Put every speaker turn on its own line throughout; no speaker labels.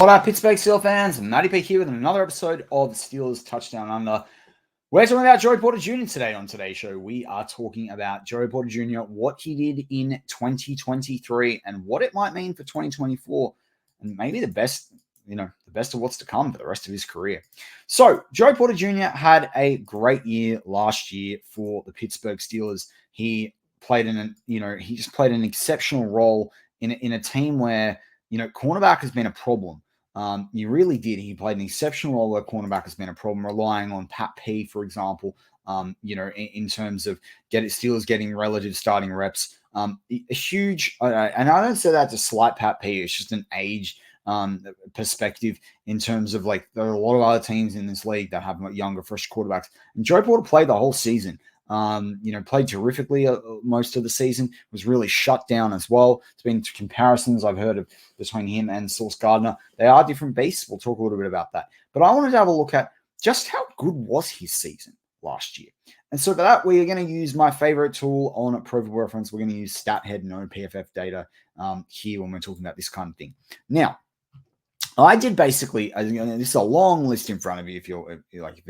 Hello, Pittsburgh Steelers fans. Matty P here with another episode of Steelers Touchdown Under. We're talking about Joey Porter Jr. today on today's show. We are talking about Joey Porter Jr., what he did in 2023 and what it might mean for 2024 and maybe the best of what's to come for the rest of his career. So Joey Porter Jr. had a great year last year for the Pittsburgh Steelers. He played he just played an exceptional role in a team where, cornerback has been a problem. He really did. He played an exceptional role where cornerback has been a problem, relying on Pat P, for example, in terms of Steelers getting relative starting reps. A huge, and I don't say that to slight Pat P, it's just an age perspective in terms of there are a lot of other teams in this league that have younger, fresh quarterbacks. And Joey Porter played the whole season. Played terrifically most of the season, was really shut down as well. It's been comparisons I've heard of between him and Sauce Gardner. They are different beasts. We'll talk a little bit about that. But I wanted to have a look at just how good was his season last year. And so for that, we are going to use my favorite tool on Pro Football Reference. We're going to use StatHead, no PFF data here when we're talking about this kind of thing. Now, I did basically, this is a long list in front of you if you're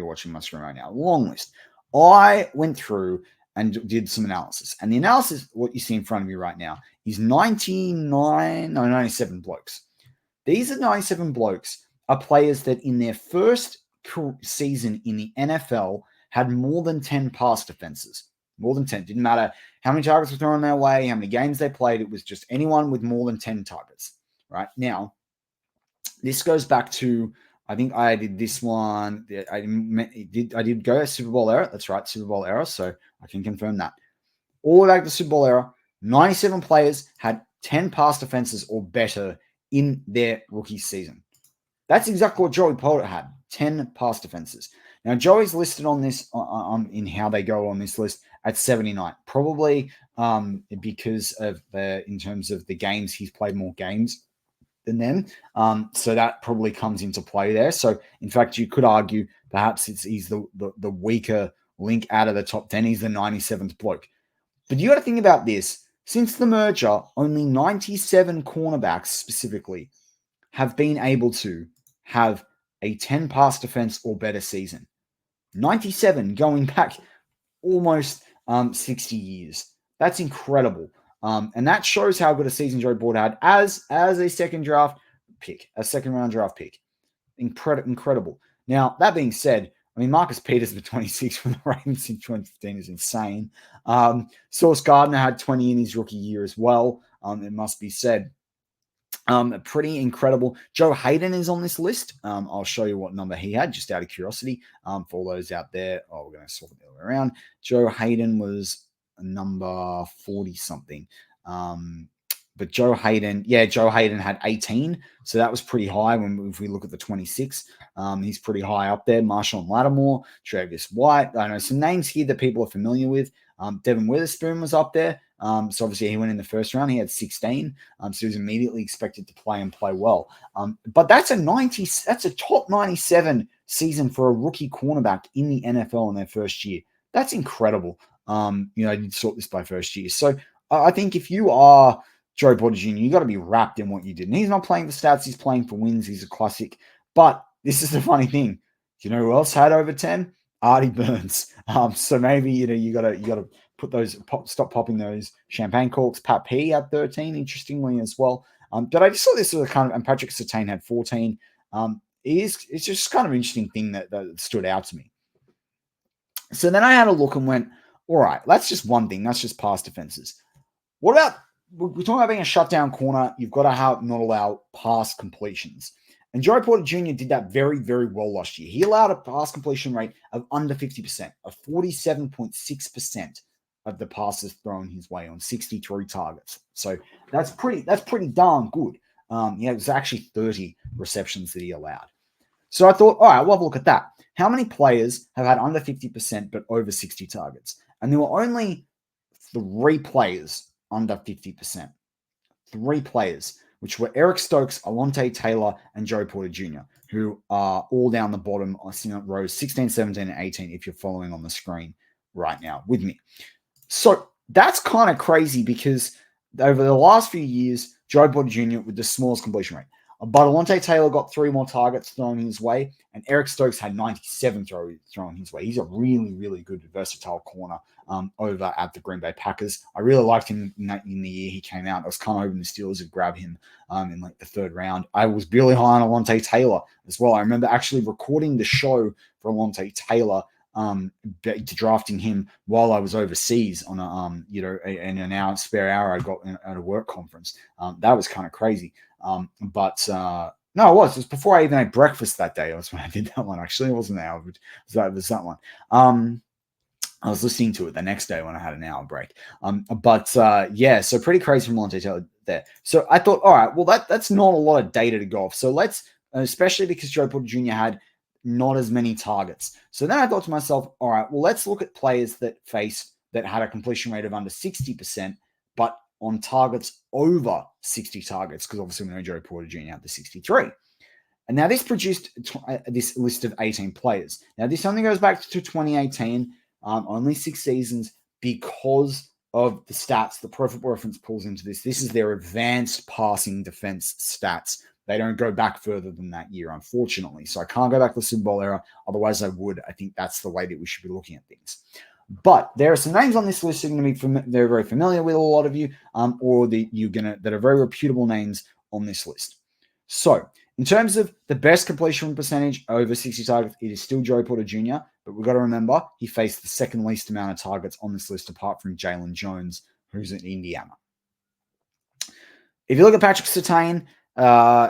watching my screen right now, long list. I went through and did some analysis. And the analysis, what you see in front of you right now, is 97 blokes. These are 97 blokes are players that in their first season in the NFL had more than 10 pass defenses. More than 10. Didn't matter how many targets were thrown their way, how many games they played. It was just anyone with more than 10 targets. Right? Now, this goes back to, I think I did this one. I did go a Super Bowl era. That's right, Super Bowl era. So I can confirm that. All the way back to Super Bowl era, 97 players had 10 pass defenses or better in their rookie season. That's exactly what Joey Porter had, 10 pass defenses. Now, Joey's listed on this, in how they go on this list, at 79. Probably because of in terms of the games, he's played more games than them. So that probably comes into play there. So in fact, you could argue perhaps he's the weaker link out of the top 10. He's the 97th bloke. But you got to think about this. Since the merger, only 97 cornerbacks specifically have been able to have a 10 pass defense or better season. 97 going back almost 60 years. That's incredible. And that shows how good a season Joey Porter had as a second round draft pick. Incredible. Now, that being said, Marcus Peters with 26 from the Ravens in 2015 is insane. Sauce Gardner had 20 in his rookie year as well. It must be said. Pretty incredible. Joe Hayden is on this list. I'll show you what number he had, just out of curiosity. For all those out there, we're going to sort it the other way around. Joe Hayden was number 40 something. But Joe Hayden had 18. So that was pretty high if we look at the 26. He's pretty high up there. Marshawn Lattimore, Travis White. I know some names here that people are familiar with. Devin Witherspoon was up there. So obviously he went in the first round. He had 16. So he was immediately expected to play and play well. But that's a top 97 season for a rookie cornerback in the NFL in their first year. That's incredible. You'd sort this by first year. So I think if you are Joey Porter Jr., you got to be wrapped in what you did. And he's not playing for stats. He's playing for wins. He's a classic. But this is the funny thing. You know who else had over 10? Artie Burns. So maybe, you got to put those, stop popping those champagne corks. Pat P had 13, interestingly as well. But I just saw this as and Patrick Surtain had 14. It's just kind of an interesting thing that stood out to me. So then I had a look and went, all right, that's just one thing. That's just pass defenses. What about, we're talking about being a shutdown corner. You've got to not allow pass completions. And Joey Porter Jr. did that very, very well last year. He allowed a pass completion rate of under 50%, of 47.6% of the passes thrown his way on 63 targets. So that's pretty darn good. It was actually 30 receptions that he allowed. So I thought, all right, we'll have a look at that. How many players have had under 50% but over 60 targets? And there were only 3 players under 50%. 3 players, which were Eric Stokes, Alontae Taylor, and Joey Porter Jr., who are all down the bottom, rows 16, 17, and 18, if you're following on the screen right now with me. So that's kind of crazy because over the last few years, Joey Porter Jr. with the smallest completion rate. But Alontae Taylor got 3 more targets thrown his way, and Eric Stokes had 97 thrown his way. He's a really, really good, versatile corner over at the Green Bay Packers. I really liked him in the year he came out. I was kind of hoping the Steelers would grab him in like the 3rd round. I was really high on Alontae Taylor as well. I remember actually recording the show for Alontae Taylor, drafting him while I was overseas on in an hour, spare hour I got at a work conference. That was kind of crazy. No, it was before I even ate breakfast that day. That's when I did that one. Actually, it wasn't an hour. It was that one. I was listening to it the next day when I had an hour break. So pretty crazy from Alontae Taylor there. So I thought, all right, well, that's not a lot of data to go off. So let's, especially because Joey Porter Jr. had not as many targets. So then I thought to myself, all right, well, let's look at players that had a completion rate of under 60%, but on targets over 60 targets, because obviously we know Joey Porter Jr. had the 63. And now this produced this list of 18 players. Now this only goes back to 2018, only 6 seasons, because of the stats the Pro Football Reference pulls into this. This is their advanced passing defense stats. They don't go back further than that year, unfortunately. So I can't go back to the Super Bowl era. Otherwise, I would. I think that's the way that we should be looking at things. But there are some names on this list that are going to be they're very familiar with a lot of you, or that are very reputable names on this list. So in terms of the best completion percentage over 60 targets, it is still Joey Porter Jr. But we've got to remember he faced the 2nd least amount of targets on this list, apart from Jalen Jones, who's in Indiana. If you look at Patrick Surtain,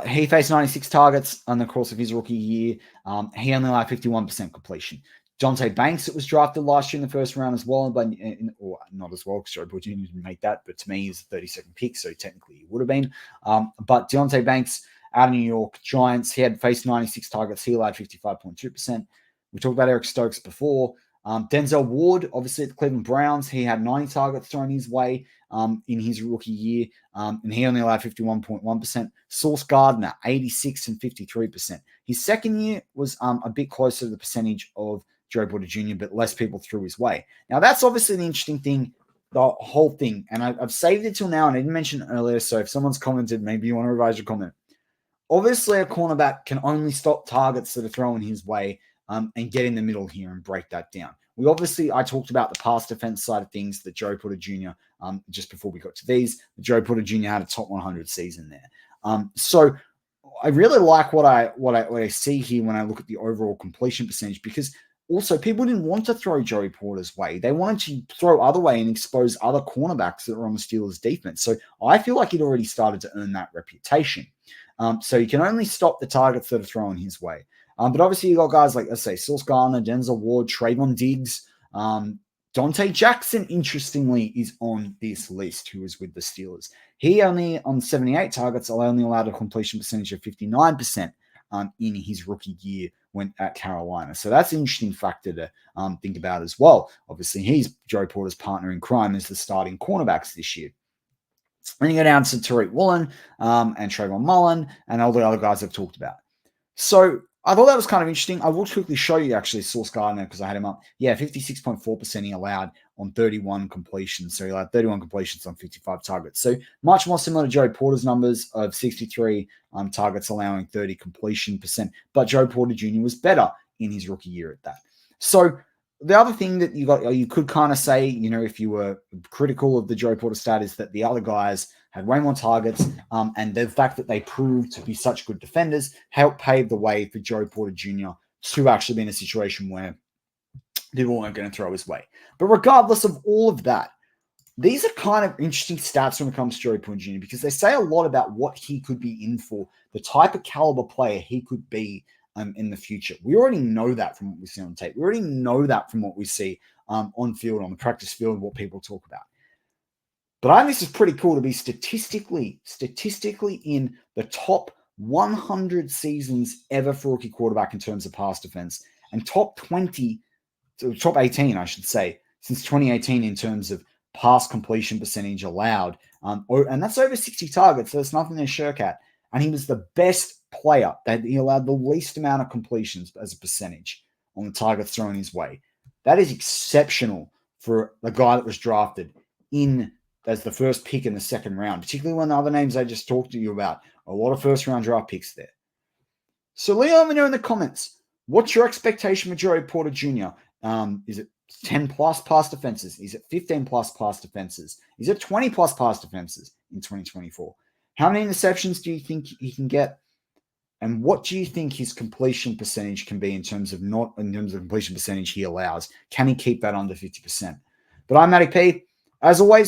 he faced 96 targets on the course of his rookie year. He only allowed 51% completion. Deonte Banks, that was drafted last year in the 1st round as well, or not as well, because Joey Porter Jr. didn't make that, but to me, he's a 32nd pick, so technically he would have been. But Deonte Banks, out of New York Giants, he had faced 96 targets. He allowed 55.2%. We talked about Eric Stokes before. Denzel Ward, obviously at the Cleveland Browns, he had 90 targets thrown his way in his rookie year, and he only allowed 51.1%. Sauce Gardner, 86 and 53%. His 2nd year was a bit closer to the percentage of Joey Porter Jr., but less people threw his way. Now, that's obviously the interesting thing, the whole thing, and I've saved it till now, and I didn't mention it earlier, so if someone's commented, maybe you want to revise your comment. Obviously, a cornerback can only stop targets that are thrown his way and get in the middle here and break that down. I talked about the pass defense side of things that Joey Porter Jr., just before we got to these, Joey Porter Jr. had a top 100 season there. So I really like what I see here when I look at the overall completion percentage, because also people didn't want to throw Joey Porter's way. They wanted to throw other way and expose other cornerbacks that were on the Steelers defense. So I feel like he'd already started to earn that reputation. So you can only stop the targets that are thrown his way. But obviously you got guys like, let's say, Sauce Gardner, Denzel Ward, Trayvon Diggs, Dante Jackson, interestingly, is on this list, who was with the Steelers. He only, on 78 targets, only allowed a completion percentage of 59% in his rookie year when at Carolina. So that's an interesting factor to think about as well. Obviously, he's Joey Porter's partner in crime as the starting cornerbacks this year. Then you go down to Tariq Woolen and Trayvon Mullen and all the other guys I've talked about. So I thought that was kind of interesting. I will quickly show you actually Sauce Gardner because I had him up. Yeah, 56.4% he allowed on 31 completions. So he allowed 31 completions on 55 targets. So much more similar to Joey Porter's numbers of 63 targets allowing 30 completion percent. But Joey Porter Jr. was better in his rookie year at that. So the other thing that you could kind of say, if you were critical of the Joey Porter stat, is that the other guys had way more targets, and the fact that they proved to be such good defenders helped pave the way for Joey Porter Jr. to actually be in a situation where people weren't going to throw his way. But regardless of all of that, these are kind of interesting stats when it comes to Joey Porter Jr. because they say a lot about what he could be in for, the type of caliber player he could be in the future. We already know that from what we see on tape. We already know that from what we see on field, on the practice field, what people talk about. But I think this is pretty cool to be statistically in the top 100 seasons ever for rookie quarterback in terms of pass defense, and top 18, I should say, since 2018 in terms of pass completion percentage allowed. And that's over 60 targets, so there's nothing to shirk at. And he was the best player that he allowed the least amount of completions as a percentage on the targets thrown his way. That is exceptional for the guy that was drafted in as the first pick in the second round, particularly when the other names I just talked to you about, a lot of first-round draft picks there. So let me know in the comments, what's your expectation for Joey Porter Jr.? Is it 10 plus pass defenses? Is it 15 plus pass defenses? Is it 20 plus pass defenses in 2024? How many interceptions do you think he can get? And what do you think his completion percentage can be in terms of completion percentage he allows? Can he keep that under 50%? But I'm Matty P. As always,